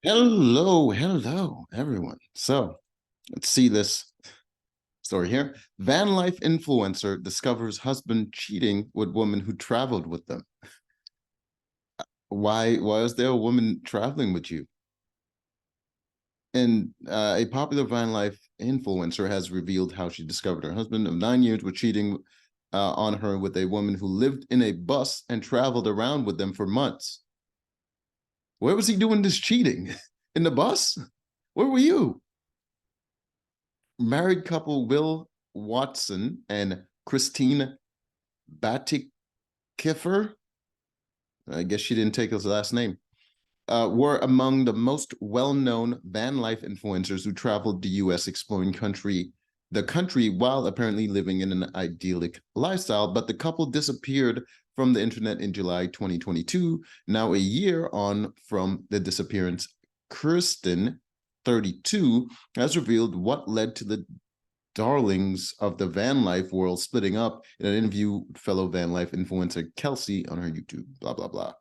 Hello, everyone. So let's see this story here. Van life influencer discovers husband cheating with woman who traveled with them. Why is there a woman traveling with you? And a popular van life influencer has revealed how she discovered her husband of 9 years was cheating on her with a woman who lived in a bus and traveled around with them for months. Where was he doing this cheating? In the bus? Where were you? Married couple Will Watson and Christine Batikiffer, I guess she didn't take his last name, were among the most well-known van life influencers who traveled the U.S. exploring the country while apparently living in an idyllic lifestyle. But the couple disappeared from the internet in July 2022. Now a year on from the disappearance, Kristen, 32, has revealed what led to the darlings of the van life world splitting up in an interview with fellow van life influencer Kelsey on her YouTube, blah, blah, blah.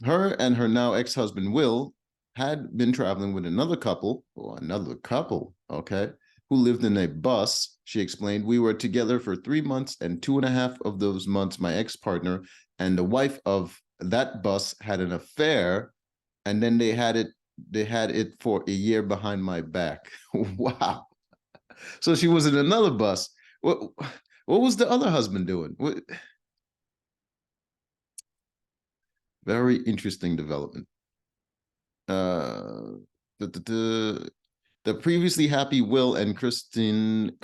Her and her now ex-husband Will had been traveling with another couple, okay, who lived in a bus. She explained, we were together for 3 months, and 2.5 of those months, my ex-partner and the wife of that bus had an affair, and then they had it for a year behind my back. Wow. So she was in another bus. What was the other husband doing? Very interesting development. Uh, the previously happy Will and Kristen,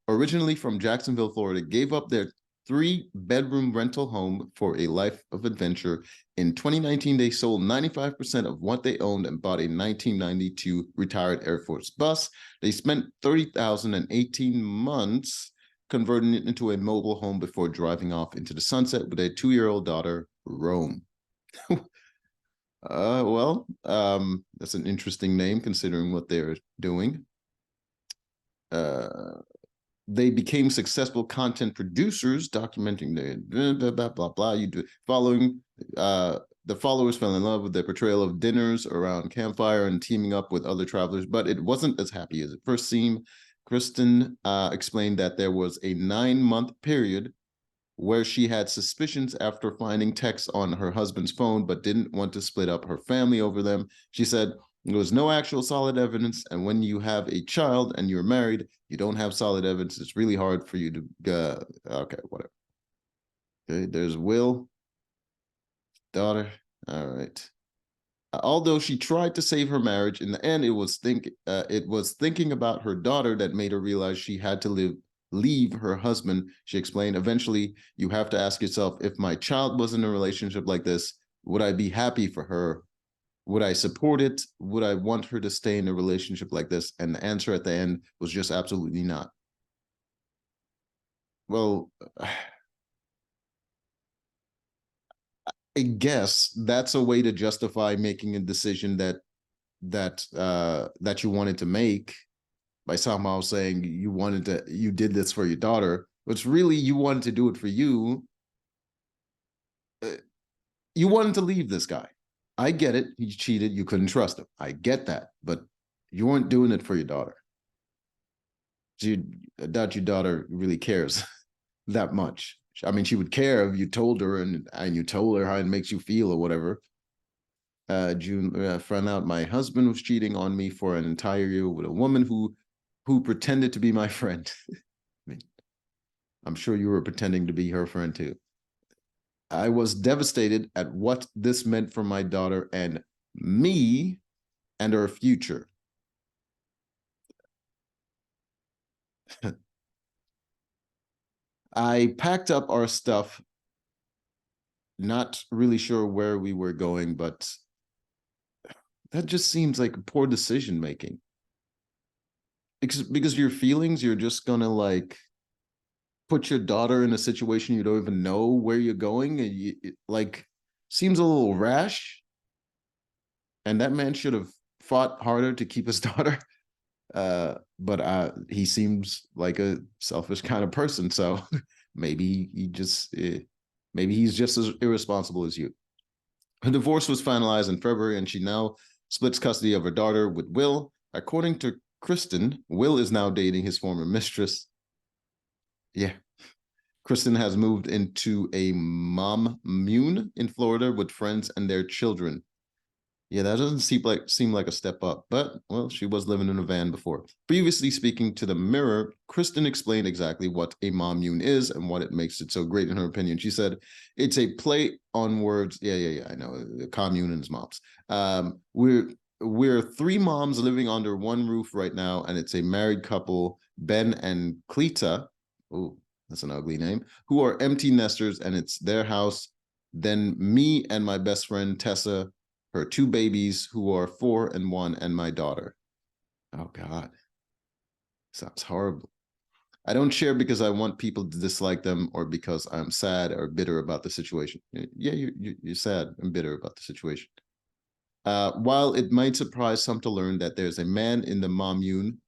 originally from Jacksonville, Florida, gave up their 3-bedroom rental home for a life of adventure. In 2019, they sold 95% of what they owned and bought a 1992 retired Air Force bus. They spent $30,000 and 18 months converting it into a mobile home before driving off into the sunset with a 2-year-old daughter, Rome. That's an interesting name considering what they're doing. They became successful content producers, documenting the blah, blah, blah, blah. You do following the followers fell in love with their portrayal of dinners around campfire and teaming up with other travelers, but it wasn't as happy as it first seemed. Kristen explained that there was a 9-month period where she had suspicions after finding texts on her husband's phone, but didn't want to split up her family over them. She said, there was no actual solid evidence, and when you have a child and you're married, you don't have solid evidence. It's really hard for you to, okay, whatever. Okay, there's Will, daughter. All right. Although she tried to save her marriage, in the end, it was thinking about her daughter that made her realize she had to leave her husband. She explained, eventually, you have to ask yourself, if my child was in a relationship like this, would I be happy for her? Would I support it? Would I want her to stay in a relationship like this? And the answer at the end was just absolutely not. Well, I guess that's a way to justify making a decision that you wanted to make by somehow saying you did this for your daughter, but really you wanted to do it for you. You wanted to leave this guy. I get it. He cheated. You couldn't trust him. I get that, but you weren't doing it for your daughter. I doubt your daughter really cares that much. I mean, she would care if you told her and you told her how it makes you feel or whatever. June, found out my husband was cheating on me for an entire year with a woman who pretended to be my friend. I mean, I'm sure you were pretending to be her friend too. I was devastated at what this meant for my daughter and me and her future. I packed up our stuff, not really sure where we were going, but that just seems like poor decision making. Because your feelings, you're just gonna like put your daughter in a situation you don't even know where you're going, and it like seems a little rash. And that man should have fought harder to keep his daughter. But he seems like a selfish kind of person, so maybe maybe he's just as irresponsible as you. Her divorce was finalized in February, and she now splits custody of her daughter with Will. According to Kristen, Will is now dating his former mistress. Yeah. Kristen has moved into a commune in Florida with friends and their children. Yeah, that doesn't seem like a step up, but well, she was living in a van before. Previously speaking to the Mirror, Kristen explained exactly what a commune is and what it makes it so great in her opinion. She said, "It's a play on words." Yeah, I know, the commune and his moms. We're three moms living under one roof right now, and it's a married couple, Ben and Cleta. Oh, that's an ugly name. Who are empty nesters, and it's their house. Then me and my best friend Tessa, her two babies who are 4 and 1, and my daughter. Oh God, sounds horrible. I don't share because I want people to dislike them or because I'm sad or bitter about the situation. Yeah, you're sad and bitter about the situation. While it might surprise some to learn that there's a man in the commune,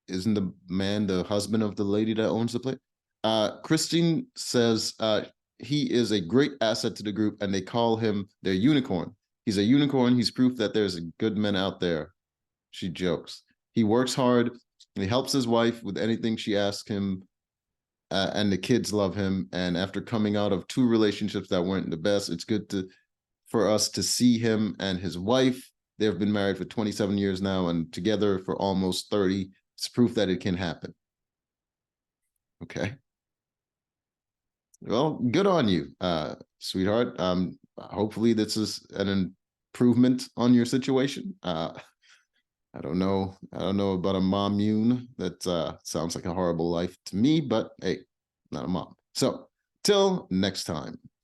isn't the man the husband of the lady that owns the place? Christine says he is a great asset to the group, and they call him their unicorn. He's a unicorn. He's proof that there's good men out there. She jokes. He works hard. He helps his wife with anything she asks him, and the kids love him. And after coming out of two relationships that weren't the best, it's good for us to see him and his wife. They've been married for 27 years now and together for almost 30. It's proof that it can happen. Okay. Well, good on you, sweetheart. Hopefully this is an improvement on your situation. I don't know. I don't know about a commune. That sounds like a horrible life to me, but hey, not a mom. So till next time.